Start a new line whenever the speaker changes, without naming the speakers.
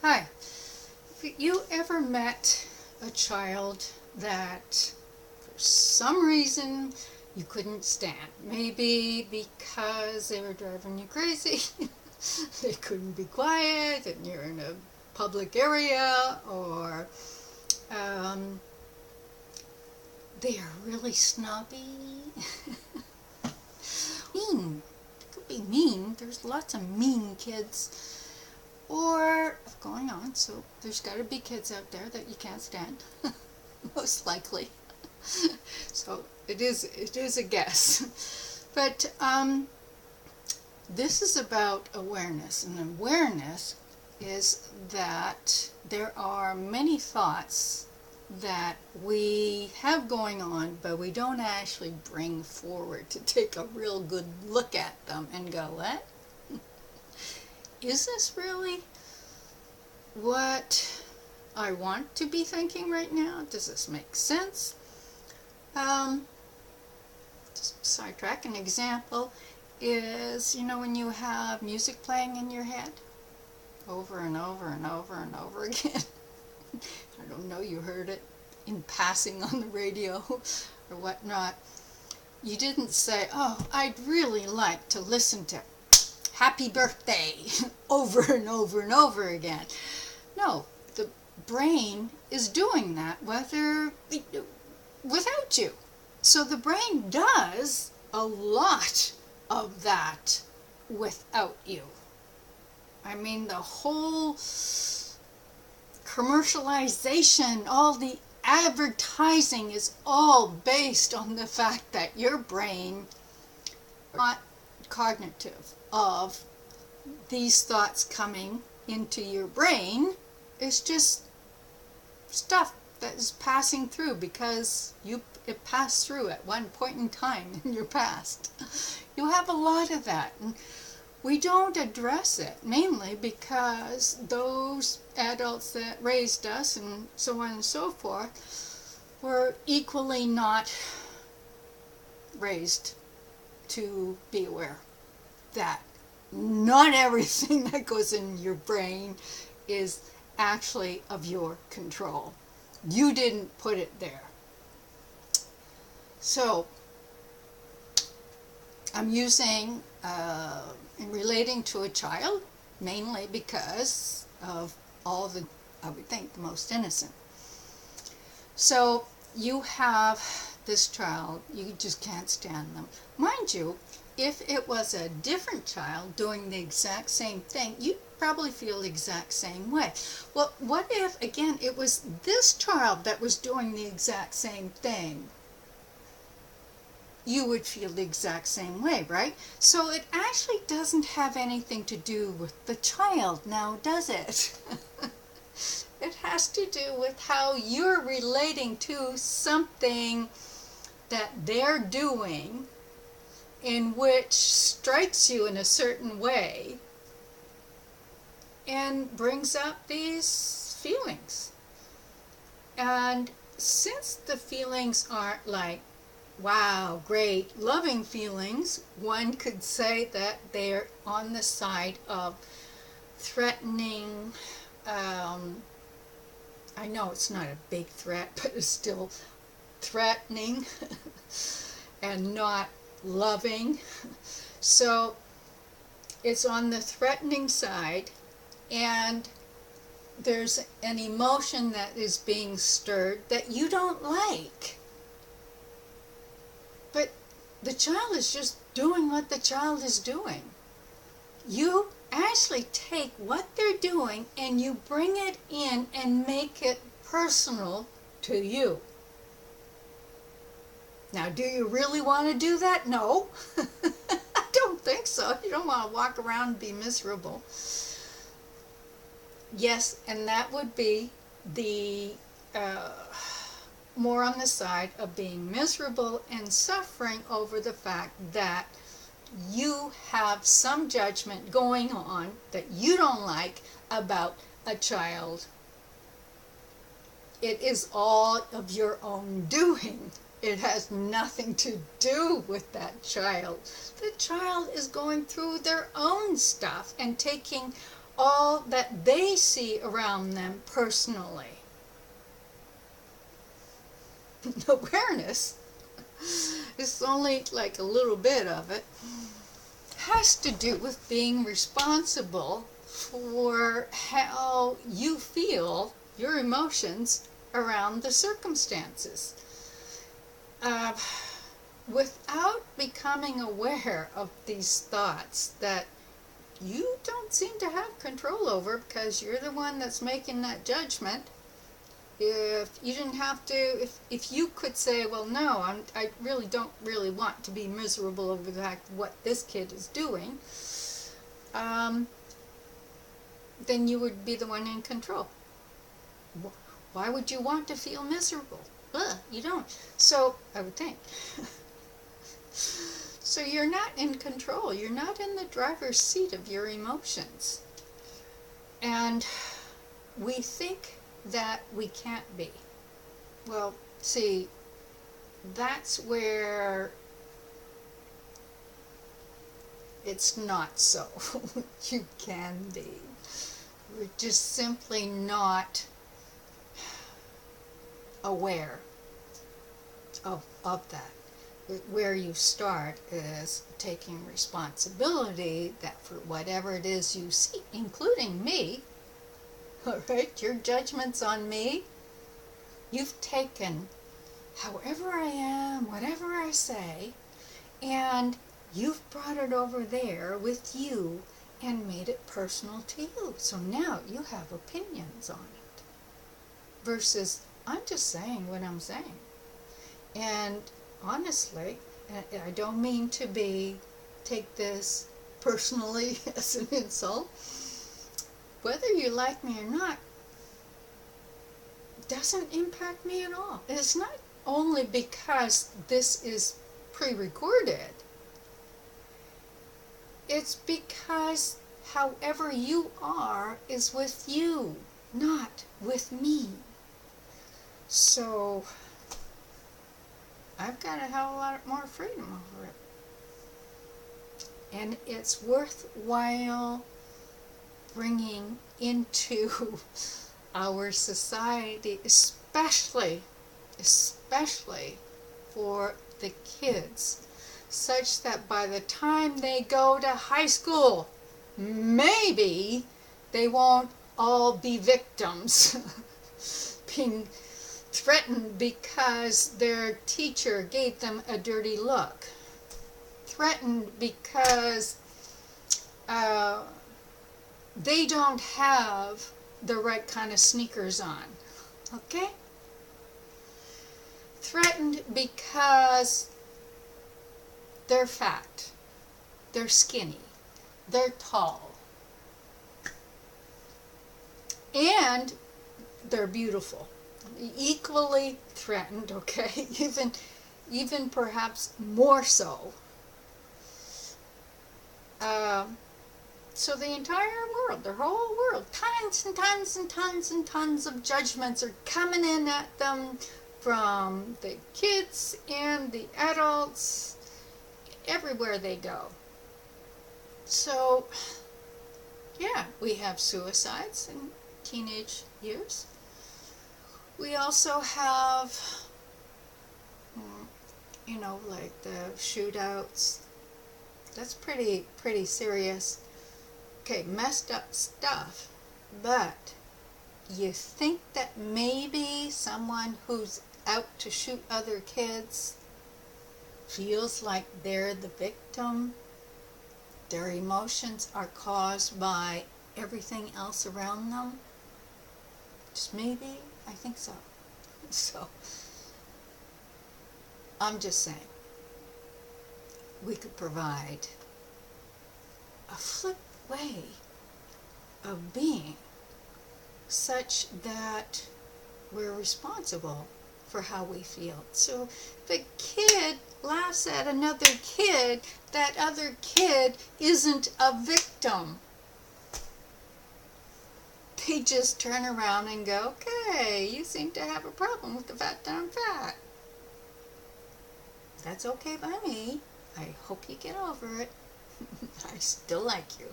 Hi. Have you ever met a child that for some reason you couldn't stand? Maybe because they were driving you crazy, they couldn't be quiet, and you're in a public area, or they are really snobby. Mean. It could be mean. There's lots of mean kids. Or going on, so there's got to be kids out there that you can't stand, most likely. So it is a guess. But this is about awareness, and awareness is that there are many thoughts that we have going on, but we don't actually bring forward to take a real good look at them and go, what? Is this really what I want to be thinking right now? Does this make sense? Just sidetrack. An example is, when you have music playing in your head over and over and over and over again. I don't know, you heard it in passing on the radio or whatnot. You didn't say, oh, I'd really like to listen to Happy Birthday over and over and over again. No, the brain is doing that without you. So the brain does a lot of that without you. I mean, the whole commercialization, all the advertising is all based on the fact that your brain is not cognitive of these thoughts coming into your brain. It's just stuff that is passing through because it passed through at one point in time in your past. You have a lot of that, and we don't address it, mainly because those adults that raised us and so on and so forth were equally not raised to be aware that not everything that goes in your brain is actually of your control. You didn't put it there. So, I'm using, in relating to a child, mainly because of all the, I would think, the most innocent. So, you have this child, you just can't stand them. Mind you, if it was a different child doing the exact same thing, you'd probably feel the exact same way. Well, what if, again, it was this child that was doing the exact same thing? You would feel the exact same way, right? So it actually doesn't have anything to do with the child now, does it? It has to do with how you're relating to something that they're doing in which strikes you in a certain way and brings up these feelings. And since the feelings aren't like, wow, great, loving feelings, one could say that they're on the side of threatening. I know it's not a big threat, but it's still threatening and not loving. So it's on the threatening side, and there's an emotion that is being stirred that you don't like. But the child is just doing what the child is doing. You actually take what they're doing and you bring it in and make it personal to you. Now, do you really want to do that? No. I don't think so. You don't want to walk around and be miserable. Yes, and that would be the more on the side of being miserable and suffering over the fact that you have some judgment going on that you don't like about a child. It is all of your own doing. It has nothing to do with that child. The child is going through their own stuff and taking all that they see around them personally. Awareness is only like a little bit of it. Has to do with being responsible for how you feel, your emotions around the circumstances. Without becoming aware of these thoughts that you don't seem to have control over because you're the one that's making that judgment. If you didn't have to, if you could say, well, no, I really don't really want to be miserable over the fact what this kid is doing, then you would be the one in control. Why would you want to feel miserable? You don't. So, I would think. So you're not in control. You're not in the driver's seat of your emotions. And we think that we can't be. Well, see, that's where it's not so. You can be. We're just simply not aware of that. Where you start is taking responsibility that for whatever it is you see, including me, all right, your judgments on me, you've taken however I am, whatever I say, and you've brought it over there with you and made it personal to you. So now you have opinions on it. Versus, I'm just saying what I'm saying. And honestly, I don't mean to take this personally as an insult. Whether you like me or not doesn't impact me at all. It's not only because this is pre-recorded. It's because however you are is with you, not with me. So I've got a hell of a lot more freedom over it. And it's worthwhile bringing into our society, especially for the kids, such that by the time they go to high school, maybe they won't all be victims, being threatened because their teacher gave them a dirty look, threatened because they don't have the right kind of sneakers on, okay? Threatened because they're fat, they're skinny, they're tall, and they're beautiful. Equally threatened, okay? Even perhaps more so. So the entire world, their whole world, tons and tons and tons and tons of judgments are coming in at them from the kids and the adults, everywhere they go. So, yeah, we have suicides in teenage years. We also have, like the shootouts. That's pretty serious. Okay, messed up stuff. But you think that maybe someone who's out to shoot other kids feels like they're the victim? Their emotions are caused by everything else around them? Just maybe? I think so. So, I'm just saying, we could provide a flip way of being such that we're responsible for how we feel. So if a kid laughs at another kid, that other kid isn't a victim. They just turn around and go, okay, you seem to have a problem with the fact that I'm fat. That's okay by me. I hope you get over it. I still like you.